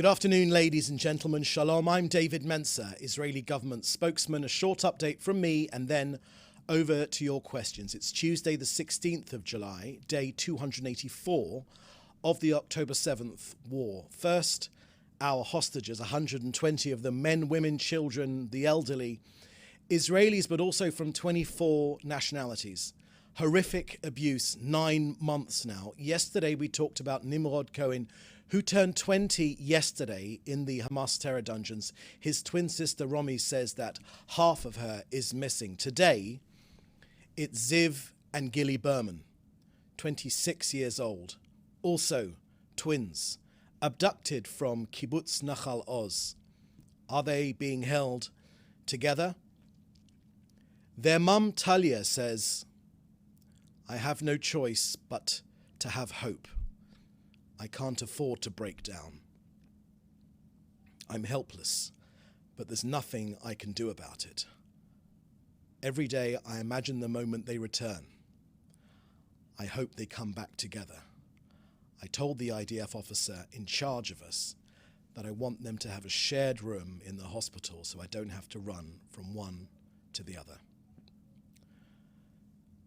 Good afternoon, ladies and gentlemen. Shalom. I'm David Mencer, Israeli government spokesman. A short update from me and then over to your questions. It's Tuesday, the 16th of July, day 284 of the October 7th war. First, our hostages, 120 of them, men, women, children, the elderly, Israelis, but also from 24 nationalities. Horrific abuse, 9 months now. Yesterday, we talked about Nimrod Cohen, who turned 20 yesterday in the Hamas terror dungeons. His twin sister, Romy, says that half of her is missing. Today, it's Ziv and Gilly Berman, 26 years old, also twins, abducted from Kibbutz Nachal Oz. Are they being held together? Their mum, Talia, says, "I have no choice but to have hope. I can't afford to break down. I'm helpless, but there's nothing I can do about it. Every day I imagine the moment they return. I hope they come back together. I told the IDF officer in charge of us that I want them to have a shared room in the hospital so I don't have to run from one to the other."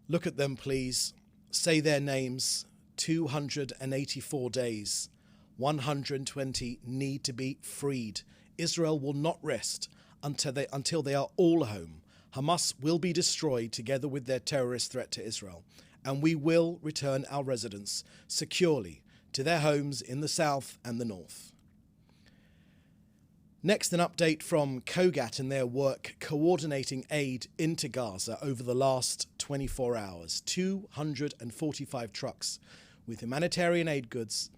Look at them, please. Say their names. 284 days. 120 need to be freed. Israel will not rest until they are all home. Hamas will be destroyed together with their terrorist threat to Israel. And we will return our residents securely to their homes in the south and the north. Next, an update from COGAT and their work coordinating aid into Gaza over the last 24 hours. 245 trucks with humanitarian aid goods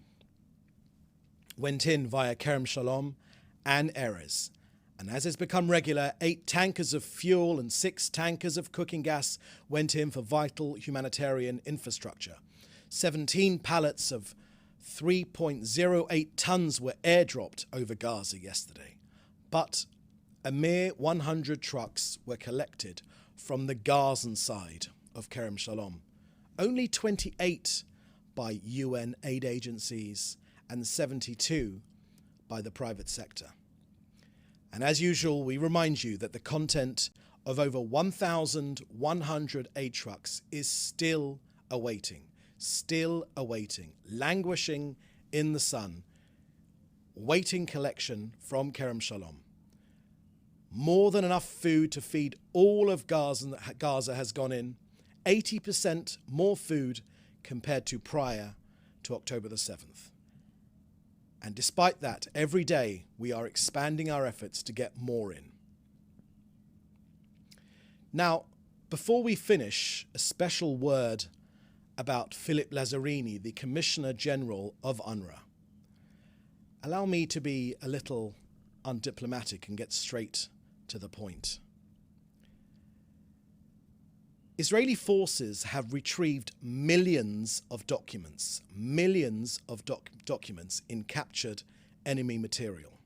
went in via Kerem Shalom and Erez. And as has become regular, 8 tankers of fuel and 6 tankers of cooking gas went in for vital humanitarian infrastructure. 17 pallets of 3.08 tons were airdropped over Gaza yesterday. But a mere 100 trucks were collected from the Gazan side of Kerem Shalom. Only 28 by UN aid agencies and 72 by the private sector. And as usual, we remind you that the content of over 1,100 aid trucks is still awaiting, languishing in the sun, waiting collection from Kerem Shalom. More than enough food to feed all of Gaza has gone in, 80% more food compared to prior to October the 7th. And despite that, every day we are expanding our efforts to get more in. Now, before we finish, a special word about Philippe Lazzarini, the Commissioner General of UNRWA. Allow me to be a little undiplomatic and get straight to the point. Israeli forces have retrieved millions of documents in captured enemy material.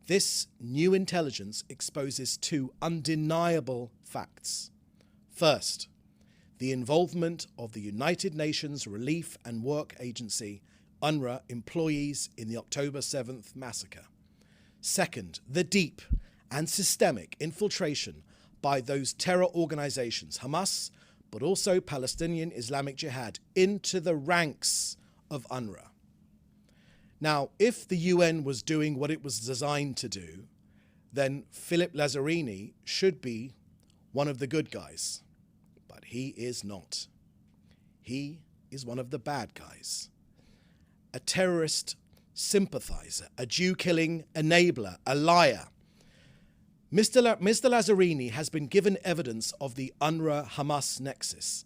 This new intelligence exposes 2 undeniable facts. First, the involvement of the United Nations Relief and Work Agency, UNRWA, employees in the October 7th massacre. Second, the deep and systemic infiltration by those terror organizations, Hamas, but also Palestinian Islamic Jihad, into the ranks of UNRWA. Now, if the UN was doing what it was designed to do, then Philippe Lazzarini should be one of the good guys. But he is not. He is one of the bad guys. A terrorist sympathizer, a Jew-killing enabler, a liar. Mr. Lazzarini has been given evidence of the UNRWA-Hamas nexus.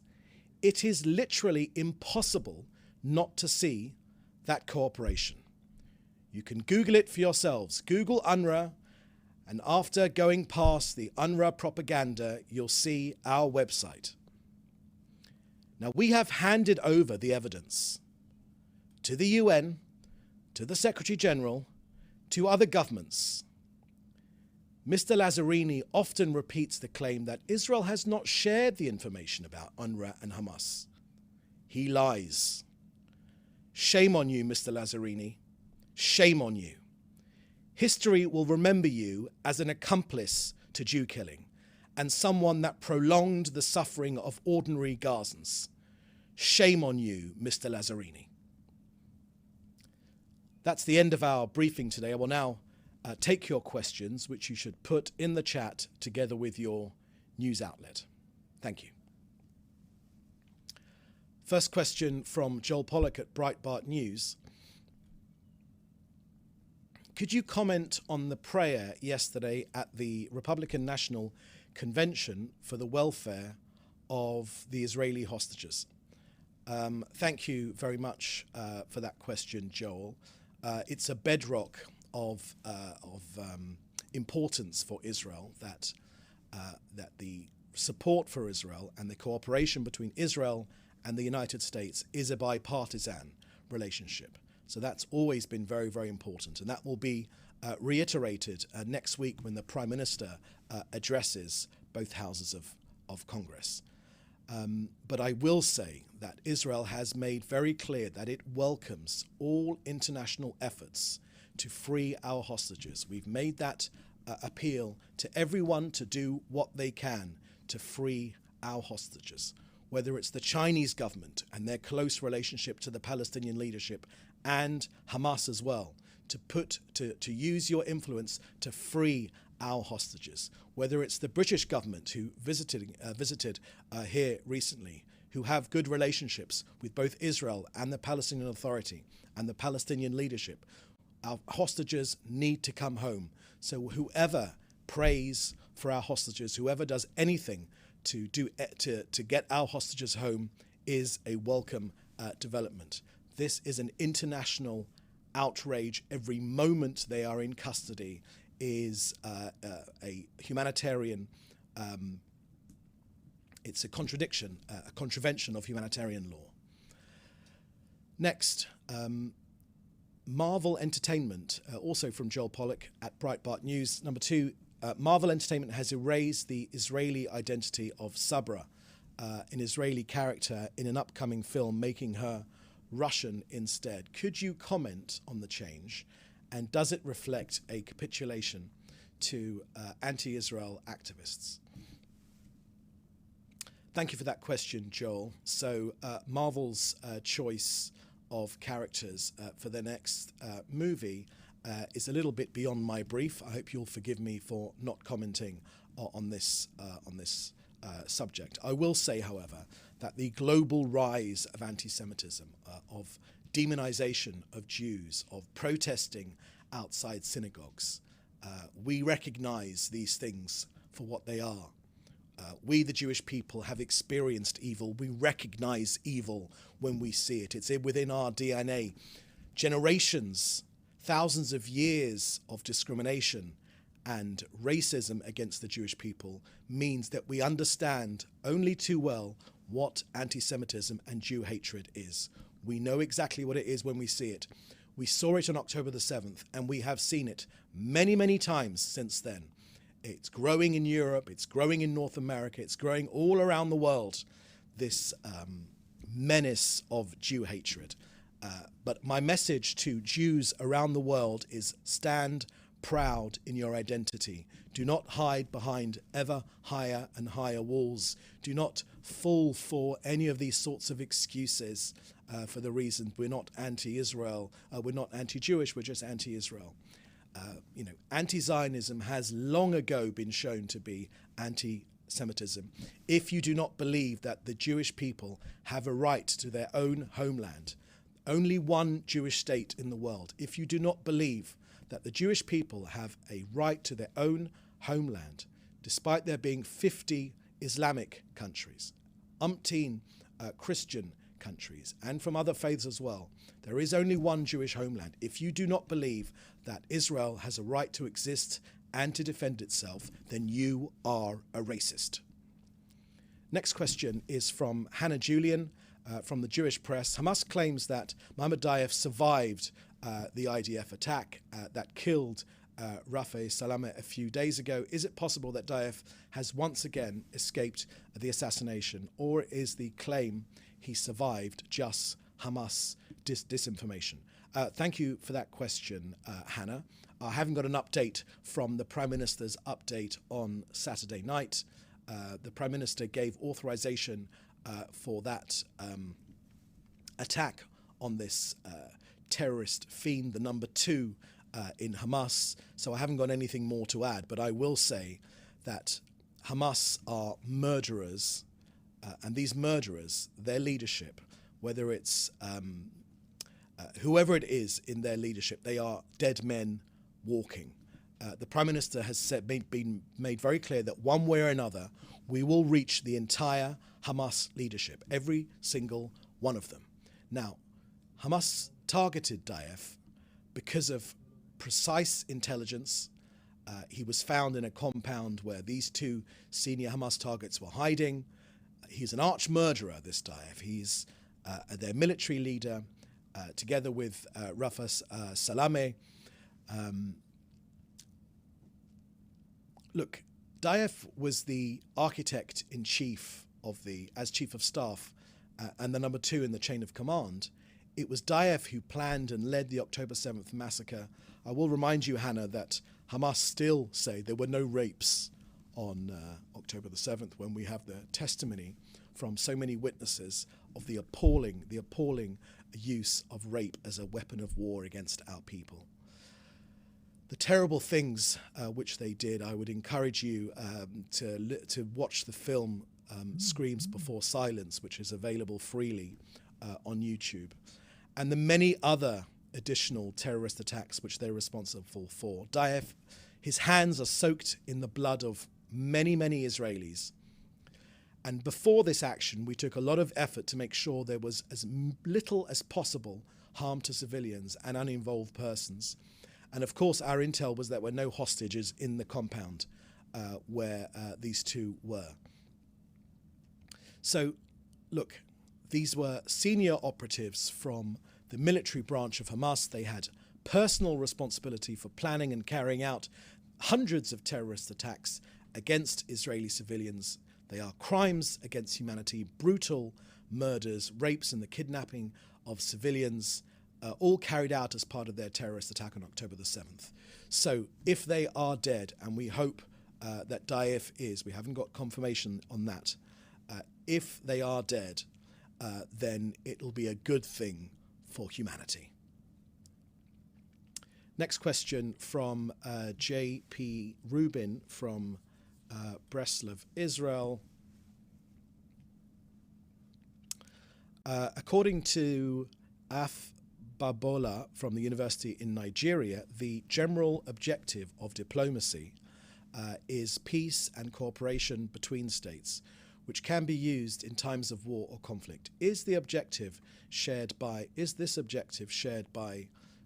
It is literally impossible not to see that cooperation. You can Google it for yourselves. Google UNRWA, and after going past the UNRWA propaganda, you'll see our website. Now, we have handed over the evidence to the UN, to the Secretary General, to other governments. Mr. Lazzarini often repeats the claim that Israel has not shared the information about UNRWA and Hamas. He lies. Shame on you, Mr. Lazzarini. Shame on you. History will remember you as an accomplice to Jew killing and someone that prolonged the suffering of ordinary Gazans. Shame on you, Mr. Lazzarini. That's the end of our briefing today. I will now take your questions, which you should put in the chat together with your news outlet. Thank you. First question from Joel Pollack at Breitbart News. Could you comment on the prayer yesterday at the Republican National Convention for the welfare of the Israeli hostages? Thank you very much for that question, Joel. It's a bedrock of importance for Israel that the support for Israel and the cooperation between Israel and the United States is a bipartisan relationship. So that's always been very, very important. And that will be reiterated next week when the Prime Minister addresses both houses of Congress. But I will say that Israel has made very clear that it welcomes all international efforts to free our hostages. We've made that appeal to everyone to do what they can to free our hostages, whether it's the Chinese government and their close relationship to the Palestinian leadership and Hamas as well, to use your influence to free our hostages, whether it's the British government who visited here recently, who have good relationships with both Israel and the Palestinian Authority and the Palestinian leadership. Our hostages need to come home. So whoever prays for our hostages, whoever does anything to get our hostages home is a welcome development. This is an international outrage. Every moment they are in custody is a humanitarian, it's a contradiction, a contravention of humanitarian law. Next, Marvel Entertainment, also from Joel Pollack at Breitbart News. Number 2, Marvel Entertainment has erased the Israeli identity of Sabra, an Israeli character in an upcoming film, making her Russian instead. Could you comment on the change, and does it reflect a capitulation to anti-Israel activists? Thank you for that question, Joel. So Marvel's choice of characters for their next movie is a little bit beyond my brief. I hope you'll forgive me for not commenting on this subject. I will say, however, that the global rise of anti-Semitism, of demonization of Jews, of protesting outside synagogues, we recognize these things for what they are. We, the Jewish people, have experienced evil. We recognize evil when we see it. It's within our DNA. Generations, thousands of years of discrimination and racism against the Jewish people means that we understand only too well what anti-Semitism and Jew hatred is. We know exactly what it is when we see it. We saw it on October the 7th, and we have seen it many, many times since then. It's growing in Europe, it's growing in North America, it's growing all around the world, this menace of Jew hatred. But my message to Jews around the world is stand proud in your identity. Do not hide behind ever higher and higher walls. Do not fall for any of these sorts of excuses for the reason we're not anti-Israel, we're not anti-Jewish, we're just anti-Israel. Anti-Zionism has long ago been shown to be anti-Semitism. If you do not believe that the Jewish people have a right to their own homeland, only one Jewish state in the world, if you do not believe that the Jewish people have a right to their own homeland, despite there being 50 Islamic countries, umpteen Christian countries, and from other faiths as well, there is only one Jewish homeland. If you do not believe that Israel has a right to exist and to defend itself, then you are a racist. Next question is from Hannah Julian from the Jewish Press. Hamas claims that Mohammed Daif survived the IDF attack that killed Rafeh Salameh a few days ago. Is it possible that Daif has once again escaped the assassination, or is the claim he survived just Hamas disinformation. Thank you for that question, Hannah. I haven't got an update from the Prime Minister's update on Saturday night. The Prime Minister gave authorization for that attack on this terrorist fiend, the number 2 in Hamas. So I haven't got anything more to add, but I will say that Hamas are murderers, and these murderers, their leadership, whether it's whoever it is in their leadership, they are dead men walking. The Prime Minister has been made very clear that one way or another, we will reach the entire Hamas leadership, every single one of them. Now, Hamas targeted Daesh because of precise intelligence. He was found in a compound where these 2 senior Hamas targets were hiding. He's an arch murderer, this Daesh. He's their military leader, together with Rafa Salameh. Look, Daesh was the architect in chief as chief of staff and the number 2 in the chain of command. It was Daesh who planned and led the October 7th massacre. I will remind you, Hannah, that Hamas still say there were no rapes on October the 7th, when we have the testimony from so many witnesses of the appalling use of rape as a weapon of war against our people. The terrible things which they did, I would encourage you to watch the film Screams Before Silence, which is available freely on YouTube, and the many other additional terrorist attacks which they're responsible for. Daesh, his hands are soaked in the blood of many, many Israelis. And before this action, we took a lot of effort to make sure there was as little as possible harm to civilians and uninvolved persons. And of course, our intel was that there were no hostages in the compound where these 2 were. So, look, these were senior operatives from the military branch of Hamas. They had personal responsibility for planning and carrying out hundreds of terrorist attacks against Israeli civilians. They are crimes against humanity, brutal murders, rapes, and the kidnapping of civilians, all carried out as part of their terrorist attack on October the 7th. So if they are dead, and we hope that Daesh is, we haven't got confirmation on that, if they are dead, then it'll be a good thing for humanity. Next question from J.P. Rubin from Breslov, Israel. According to Babola from the university in Nigeria, the general objective of diplomacy is peace and cooperation between states, which can be used in times of war or conflict. Is this objective shared by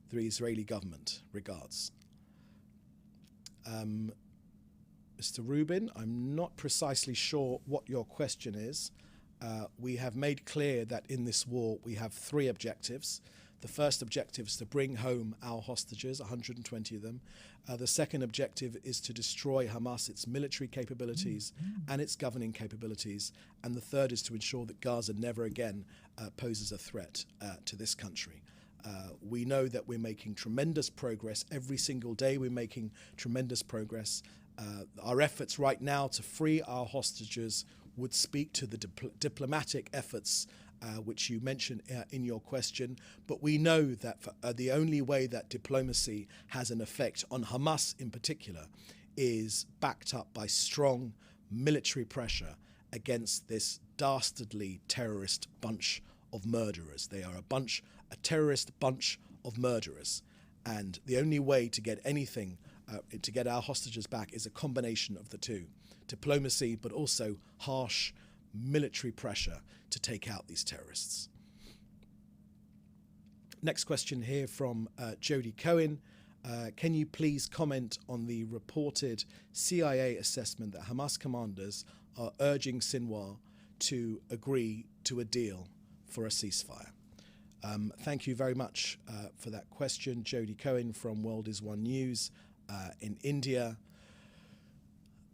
the Israeli government? Regards. Mr. Rubin, I'm not precisely sure what your question is. We have made clear that in this war we have 3 objectives. The first objective is to bring home our hostages, 120 of them. The second objective is to destroy Hamas, its military capabilities and its governing capabilities. And the third is to ensure that Gaza never again poses a threat to this country. We know that we're making tremendous progress. Every single day we're making tremendous progress. Our efforts right now to free our hostages would speak to the diplomatic efforts which you mentioned in your question. But we know that the only way that diplomacy has an effect on Hamas in particular is backed up by strong military pressure against this dastardly terrorist bunch of murderers. They are a terrorist bunch of murderers. And the only way to get anything, to get our hostages back, is a combination of the two. Diplomacy, but also harsh military pressure to take out these terrorists. Next question here from Jody Cohen. Can you please comment on the reported CIA assessment that Hamas commanders are urging Sinwar to agree to a deal for a ceasefire? Thank you very much for that question, Jody Cohen from World is One News in India.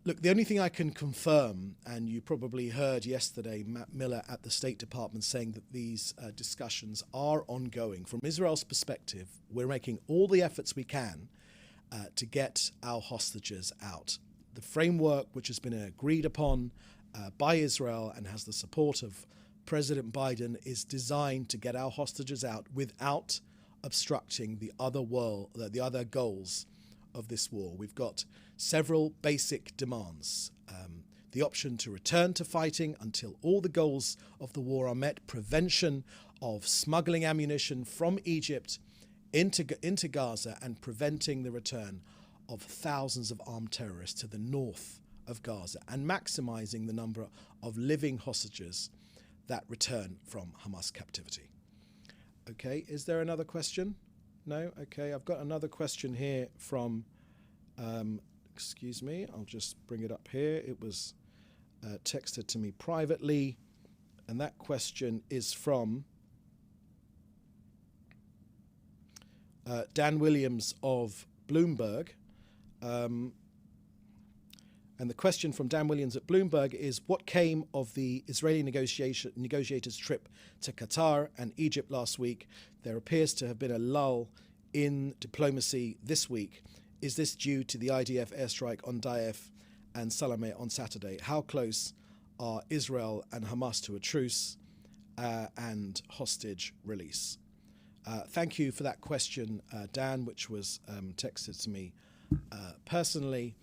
Look, the only thing I can confirm, and you probably heard yesterday Matt Miller at the State Department saying that these discussions are ongoing. From Israel's perspective, we're making all the efforts we can to get our hostages out. The framework, which has been agreed upon by Israel and has the support of President Biden, is designed to get our hostages out without obstructing the other goals of this war. We've got several basic demands. The option to return to fighting until all the goals of the war are met, prevention of smuggling ammunition from Egypt into Gaza, and preventing the return of thousands of armed terrorists to the north of Gaza, and maximizing the number of living hostages that return from Hamas captivity. Okay, is there another question? No? Okay, I've got another question here from, excuse me, I'll just bring it up here. It was texted to me privately, and that question is from Dan Williams of Bloomberg. And the question from Dan Williams at Bloomberg is, what came of the Israeli negotiators' trip to Qatar and Egypt last week? There appears to have been a lull in diplomacy this week. Is this due to the IDF airstrike on Daif and Salameh on Saturday? How close are Israel and Hamas to a truce and hostage release? Thank you for that question, Dan, which was texted to me personally.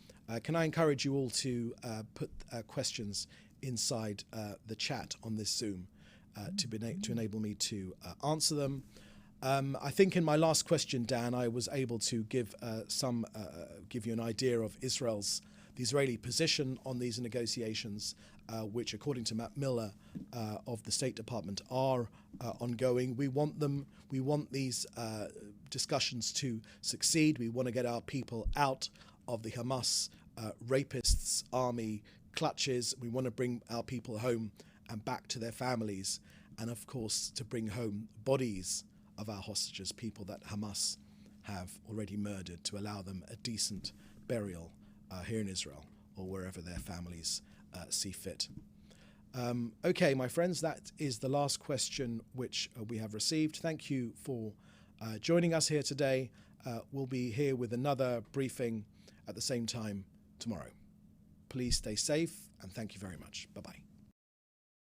Can I encourage you all to put questions inside the chat on this Zoom to enable me to answer them? I think in my last question, Dan, I was able to give you an idea of the Israeli position on these negotiations, which, according to Matt Miller of the State Department, are ongoing. We want these discussions to succeed. We want to get our people out of the Hamas rapists' army clutches. We want to bring our people home and back to their families, and of course to bring home bodies of our hostages, people that Hamas have already murdered, to allow them a decent burial here in Israel or wherever their families see fit. Okay, my friends, that is the last question which we have received. Thank you for joining us here today. We'll be here with another briefing at the same time tomorrow. Please stay safe, and thank you very much. Bye-bye.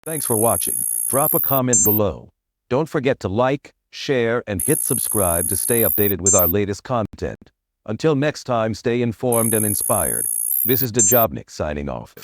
Thanks for watching. Drop a comment below. Don't forget to like, share, and hit subscribe to stay updated with our latest content. Until next time, stay informed and inspired. This is Dejobnik signing off.